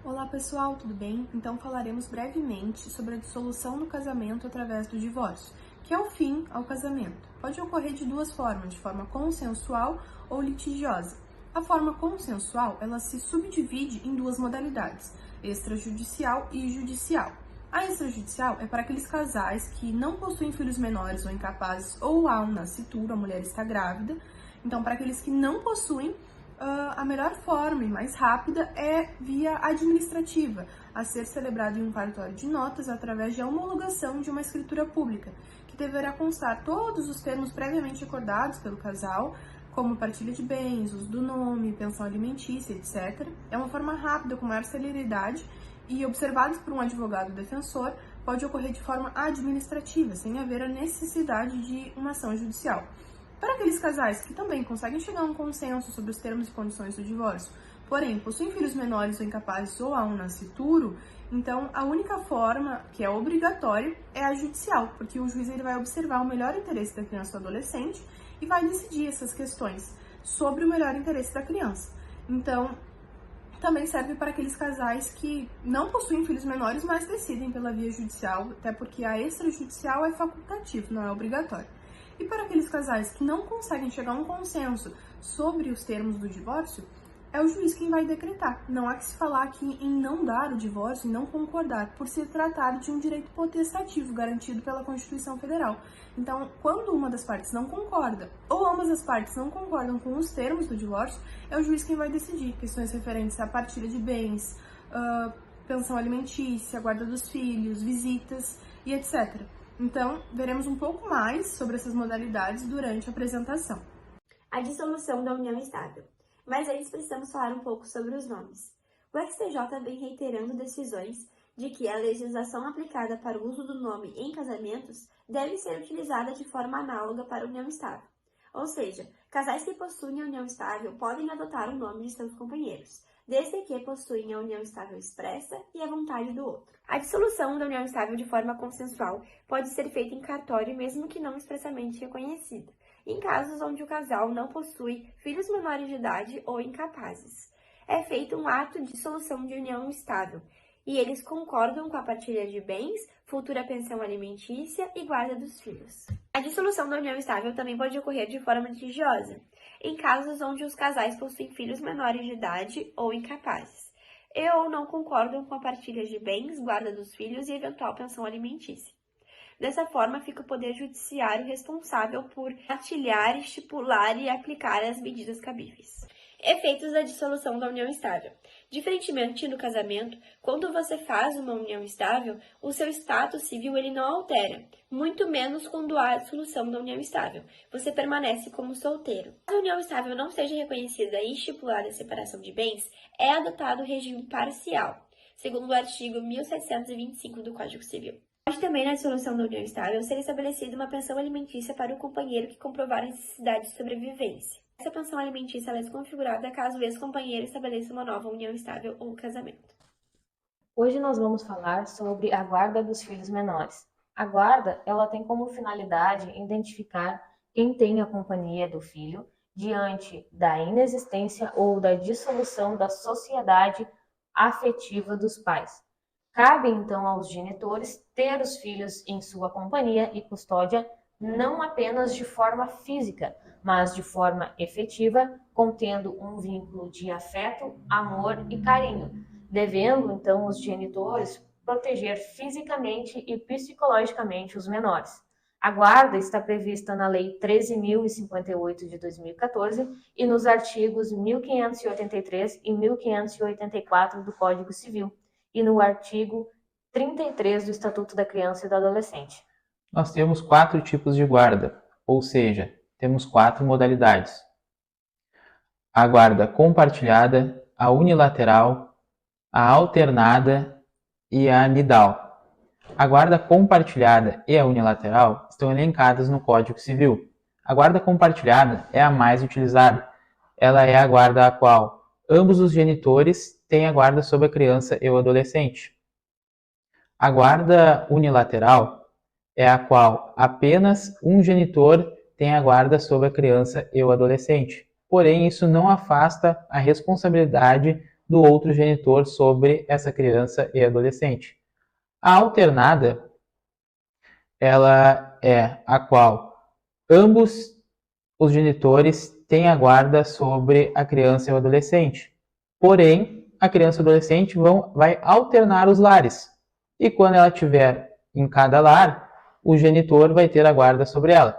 Olá pessoal, tudo bem? Então falaremos brevemente sobre a dissolução do casamento através do divórcio, que é o fim ao casamento. Pode ocorrer de duas formas, de forma consensual ou litigiosa. A forma consensual, ela se subdivide em duas modalidades, extrajudicial e judicial. A extrajudicial é para aqueles casais que não possuem filhos menores ou incapazes ou há um nascituro, a mulher está grávida. Então, para aqueles que não possuem, a melhor forma e mais rápida é via administrativa, a ser celebrada em um cartório de notas através de homologação de uma escritura pública, que deverá constar todos os termos previamente acordados pelo casal, como partilha de bens, uso do nome, pensão alimentícia, etc. É uma forma rápida, com maior celeridade, e observados por um advogado defensor, pode ocorrer de forma administrativa, sem haver a necessidade de uma ação judicial. Para aqueles casais que também conseguem chegar a um consenso sobre os termos e condições do divórcio, porém possuem filhos menores ou incapazes ou há um nascituro, então a única forma que é obrigatória é a judicial, porque o juiz ele vai observar o melhor interesse da criança ou adolescente e vai decidir essas questões sobre o melhor interesse da criança. Então, também serve para aqueles casais que não possuem filhos menores, mas decidem pela via judicial, até porque a extrajudicial é facultativa, não é obrigatória. E para aqueles casais que não conseguem chegar a um consenso sobre os termos do divórcio, é o juiz quem vai decretar. Não há que se falar aqui em não dar o divórcio e não concordar, por se tratar de um direito potestativo garantido pela Constituição Federal. Então, quando uma das partes não concorda, ou ambas as partes não concordam com os termos do divórcio, é o juiz quem vai decidir questões referentes à partilha de bens, pensão alimentícia, guarda dos filhos, visitas e etc. Então, veremos um pouco mais sobre essas modalidades durante a apresentação. A dissolução da união estável. Mas antes precisamos falar um pouco sobre os nomes. O STJ vem reiterando decisões de que a legislação aplicada para o uso do nome em casamentos deve ser utilizada de forma análoga para a união estável. Ou seja, casais que possuem a união estável podem adotar o nome de seus companheiros, desde que possuem a união estável expressa e a vontade do outro. A dissolução da união estável de forma consensual pode ser feita em cartório mesmo que não expressamente reconhecida, em casos onde o casal não possui filhos menores de idade ou incapazes. É feito um ato de dissolução de união estável, e eles concordam com a partilha de bens, futura pensão alimentícia e guarda dos filhos. A dissolução da união estável também pode ocorrer de forma litigiosa, em casos onde os casais possuem filhos menores de idade ou incapazes, e ou não concordam com a partilha de bens, guarda dos filhos e eventual pensão alimentícia. Dessa forma, fica o Poder Judiciário responsável por partilhar, estipular e aplicar as medidas cabíveis. Efeitos da dissolução da união estável. Diferentemente do casamento, quando você faz uma união estável, o seu status civil ele não altera, muito menos quando há a dissolução da união estável. Você permanece como solteiro. Se a união estável não seja reconhecida e estipulada a separação de bens, é adotado o regime parcial, segundo o artigo 1725 do Código Civil. Pode também, na dissolução da união estável, ser estabelecida uma pensão alimentícia para o companheiro que comprovar a necessidade de sobrevivência. Essa pensão alimentícia é desconfigurada caso o ex-companheiro estabeleça uma nova união estável ou casamento. Hoje nós vamos falar sobre a guarda dos filhos menores. A guarda, ela tem como finalidade identificar quem tem a companhia do filho diante da inexistência ou da dissolução da sociedade afetiva dos pais. Cabe, então, aos genitores ter os filhos em sua companhia e custódia, não apenas de forma física, mas de forma efetiva, contendo um vínculo de afeto, amor e carinho, devendo, então, os genitores proteger fisicamente e psicologicamente os menores. A guarda está prevista na Lei 13.058 de 2014 e nos artigos 1583 e 1584 do Código Civil, e no artigo 33 do Estatuto da Criança e do Adolescente. Nós temos 4 tipos de guarda, ou seja, temos 4 modalidades. A guarda compartilhada, a unilateral, a alternada e a nidal. A guarda compartilhada e a unilateral estão elencadas no Código Civil. A guarda compartilhada é a mais utilizada. Ela é a guarda a qual ambos os genitores têm a guarda sobre a criança e o adolescente. A guarda unilateral é a qual apenas um genitor tem a guarda sobre a criança e o adolescente. Porém, isso não afasta a responsabilidade do outro genitor sobre essa criança e adolescente. A alternada, ela é a qual ambos os genitores têm a guarda sobre a criança e o adolescente. Porém, a criança e o adolescente vai alternar os lares. E quando ela estiver em cada lar, o genitor vai ter a guarda sobre ela.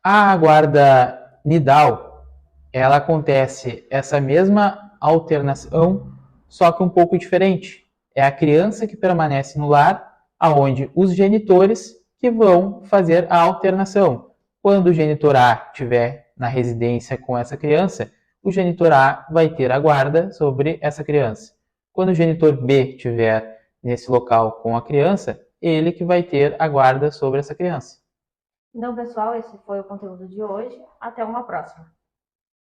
A guarda nidal, ela acontece essa mesma alternação, só que um pouco diferente. É a criança que permanece no lar, aonde os genitores que vão fazer a alternação. Quando o genitor A estiver na residência com essa criança, o genitor A vai ter a guarda sobre essa criança. Quando o genitor B estiver nesse local com a criança, ele que vai ter a guarda sobre essa criança. Então, pessoal, esse foi o conteúdo de hoje. Até uma próxima.